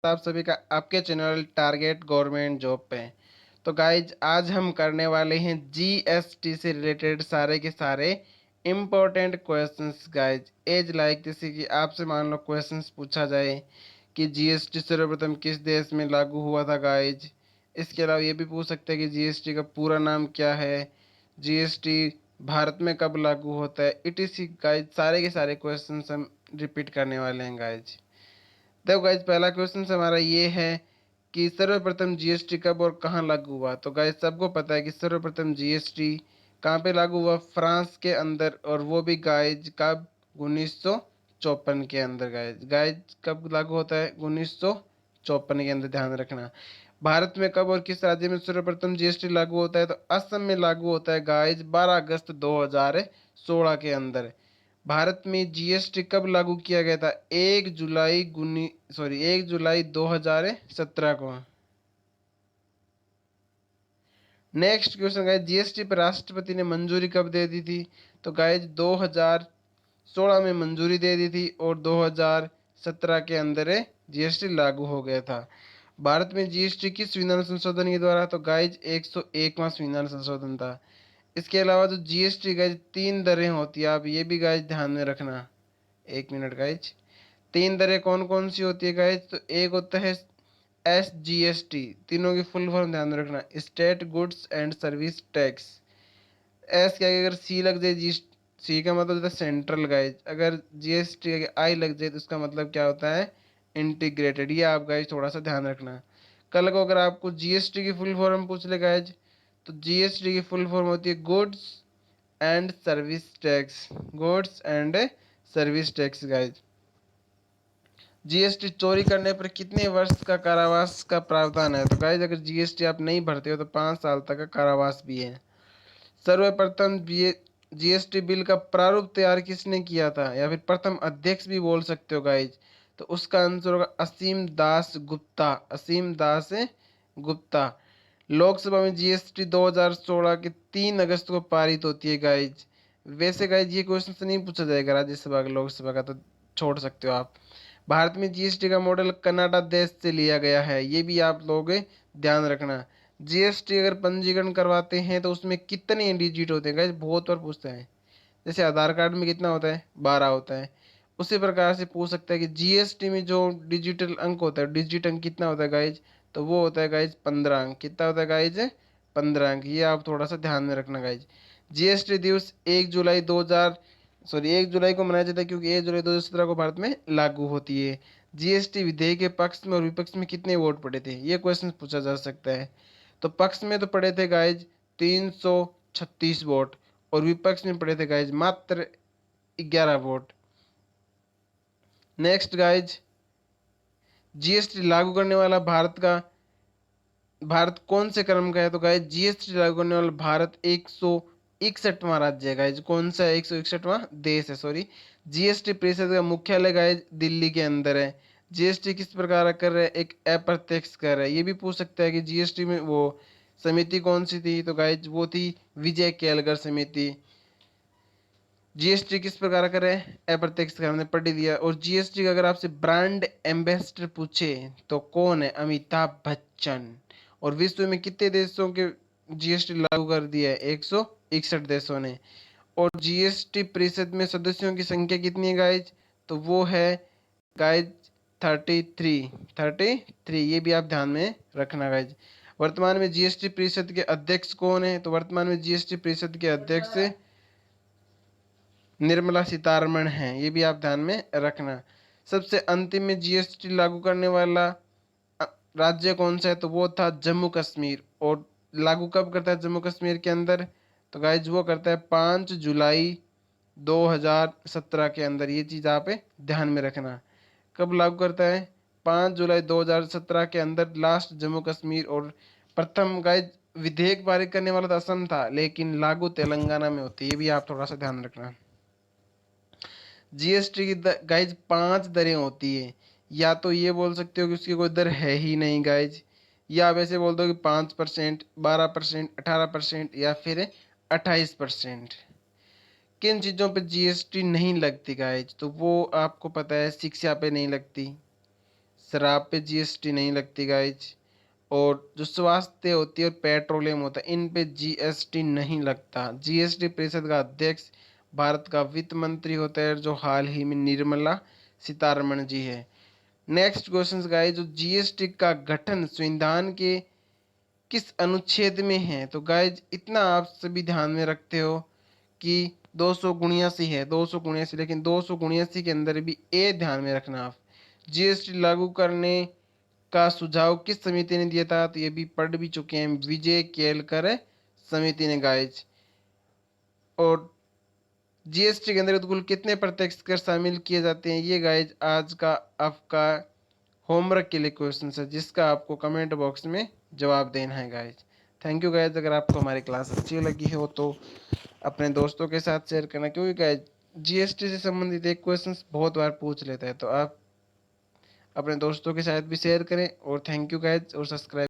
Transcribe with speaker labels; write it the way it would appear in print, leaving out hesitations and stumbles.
Speaker 1: आप सभी का आपके चैनल टारगेट गवर्नमेंट जॉब पे। तो गाइज आज हम करने वाले हैं जीएसटी से रिलेटेड सारे के सारे important questions guys. As like जैसे कि आपसे मान लो क्वेश्चंस पूछा जाए कि जीएसटी सर्वप्रथम किस देश में लागू हुआ था गाइज। इसके अलावा ये भी पूछ सकते हैं कि जीएसटी का पूरा नाम क्या है, जीएसटी भारत में कब लागू होता है, इटीसी गाइज। सारे के सारे क्वेश्चंस हम रिपीट करने वाले हैं गाइज। देखो गाइज पहला क्वेश्चन हमारा ये है कि सर्वप्रथम जीएसटी कब और कहाँ लागू हुआ। तो गाइज सबको पता है कि सर्वप्रथम जीएसटी कहाँ पे लागू हुआ, फ्रांस के अंदर, और वो भी गाइज कब, 1954 के अंदर। गाइज गाइज कब लागू होता है, 1954 के अंदर, ध्यान रखना। भारत में कब और किस राज्य में सर्वप्रथम जीएसटी लागू होता है, तो असम में लागू होता है गाइज 12 अगस्त 2016 के अंदर। भारत में जीएसटी कब लागू किया गया था, 1 जुलाई 2017 को। नेक्स्ट क्वेश्चन गाइज, जीएसटी पर राष्ट्रपति ने मंजूरी कब दे दी थी, तो गाइज 2016 में मंजूरी दे दी थी और 2017 के अंदर जीएसटी लागू हो गया था। भारत में जीएसटी किस संविधान संशोधन के द्वारा, तो गाइज 101वां संविधान संशोधन था। इसके अलावा जो जीएसटी गाइज 3 दरें होती है, आप ये भी गाइज ध्यान में रखना। 1 मिनट गाइज, 3 दरें कौन कौन सी होती है गाइज, तो एक होता है SGST, तीनों की फुल फॉर्म ध्यान में रखना, state goods and service tax. S के आगे अगर सी लग जाए, जी सी का मतलब होता है सेंट्रल गाइज, अगर जीएसटी के आई लग जाए तो उसका मतलब क्या होता है, इंटीग्रेटेड। ये आप गाइज थोड़ा सा ध्यान रखना। कल को अगर आपको जीएसटी की फुल फॉर्म पूछ ले गाइज, तो जीएसटी की फुल फॉर्म होती है goods and service tax, goods and service tax guys. GST चोरी करने पर कितने वर्ष का कारावास का प्रावधान है, तो गाइज अगर जीएसटी आप नहीं भरते हो तो 5 साल तक का कारावास भी है। सर्वप्रथम जीएसटी बिल का प्रारूप तैयार किसने किया था, या फिर प्रथम अध्यक्ष भी बोल सकते हो गाइज, तो उसका आंसर होगा असीम दास गुप्ता, असीम दास गुप्ता। लोकसभा में जीएसटी 2016 के 3 अगस्त को पारित होती है गाइज। वैसे गाइज ये क्वेश्चन से नहीं पूछा जाएगा राज्यसभा का, लोकसभा का तो छोड़ सकते हो आप। भारत में जीएसटी का मॉडल कनाडा देश से लिया गया है, ये भी आप लोग ध्यान रखना। जीएसटी अगर पंजीकरण करवाते हैं तो उसमें कितने डिजिट होते हैं गाइस, बहुत बार पूछते हैं। जैसे आधार कार्ड में कितना होता है, 12 होता है, उसी प्रकार से पूछ सकता है कि जीएसटी में जो डिजिटल अंक होता है, डिजिट अंक कितना होता है गाइज, तो वो होता है गाइज 15 अंक। कितना होता है गाइज, 15 अंक। ये आप थोड़ा सा ध्यान में रखना गाइज। जीएसटी दिवस 1 जुलाई को मनाया जाता है क्योंकि 1 जुलाई 2017 को भारत में लागू होती है। जीएसटी विधेयक के पक्ष में और विपक्ष में कितने वोट पड़े थे, ये क्वेश्चन पूछा जा सकता है। तो पक्ष में तो पड़े थे गाइज 336 वोट, और विपक्ष में पड़े थे गाइज मात्र 11 वोट। नेक्स्ट गाइज, जीएसटी लागू करने वाला भारत कौन से क्रम का है, तो गाइज जीएसटी लागू करने वाला भारत 161वां राज्य है गाइज। कौन सा है, 161वां देश है, सॉरी। जीएसटी परिषद का मुख्यालय गाइज दिल्ली के अंदर है। जीएसटी किस प्रकार कर रहे हैं, एक अप्रत्यक्ष कर है। ये भी पूछ सकता है कि जीएसटी में वो समिति कौन सी थी, तो गाइज वो थी विजय केलकर समिति। जीएसटी किस प्रकार करे, अप्रत्यक्ष कर, हमने पढ़ ही दिया। और जीएसटी का अगर आपसे ब्रांड एम्बेसडर पूछे तो कौन है, अमिताभ बच्चन। और विश्व में कितने देशों के जीएसटी लागू कर दिया है, 161 देशों ने। और जीएसटी परिषद में सदस्यों की संख्या कितनी है गाइज, तो वो है गाइज 33। ये भी आप ध्यान में रखना गाइज। वर्तमान में जीएसटी परिषद के अध्यक्ष कौन है, तो वर्तमान में जीएसटी परिषद के अध्यक्ष निर्मला सीतारमण हैं, ये भी आप ध्यान में रखना। सबसे अंतिम में जीएसटी लागू करने वाला राज्य कौन सा है, तो वो था जम्मू कश्मीर। और लागू कब करता है जम्मू कश्मीर के अंदर, तो गाइज वो करता है 5 जुलाई 2017 के अंदर। ये चीज़ आप ध्यान में रखना, कब लागू करता है, 5 जुलाई 2017 के अंदर लास्ट जम्मू कश्मीर। और प्रथम गाइज विधेयक पारित करने वाला तो असम था, लेकिन लागू तेलंगाना में होती है, ये भी आप थोड़ा सा ध्यान रखना। जीएसटी की गाइज 5 दरें होती है। या तो ये बोल सकते हो कि उसकी कोई दर है ही नहीं गाइज, या आप ऐसे बोल दो कि 5%, 12%, 18% या फिर 28%। किन चीज़ों पे जीएसटी नहीं लगती गाइज, तो वो आपको पता है, शिक्षा पे नहीं लगती, शराब पे जीएसटी नहीं लगती गाइज। और जो स्वास्थ्य होती है और पेट्रोलियम होता है इन पे जीएसटी नहीं लगता। जीएसटी परिषद का अध्यक्ष भारत का वित्त मंत्री होता है जो हाल ही में निर्मला सीतारमण जी है। नेक्स्ट क्वेश्चन गाइज, जो जीएसटी का गठन संविधान के किस अनुच्छेद में है? तो गाइज इतना आप सभी ध्यान में रखते हो कि 279 है, 279, लेकिन 279 के अंदर भी ए ध्यान में रखना आप। जीएसटी लागू करने का सुझाव किस समिति ने दिया था? तो ये भी पढ़ भी चुके हैं, विजय केलकर समिति ने गाइज। और जीएसटी के अंतर्गत कुल कितने प्रत्यक्ष कर शामिल किए जाते हैं? ये गाइज आज का आपका होमवर्क के लिए क्वेश्चन है जिसका आपको कमेंट बॉक्स में जवाब देना है गाइज। Thank you guys. अगर आपको हमारी क्लास अच्छी लगी हो तो अपने दोस्तों के साथ शेयर करना, क्योंकि गाइज जीएसटी से संबंधित एक क्वेश्चन बहुत बार पूछ लेता है, तो आप अपने दोस्तों के साथ भी शेयर करें। और थैंक यू गाइज, और सब्सक्राइब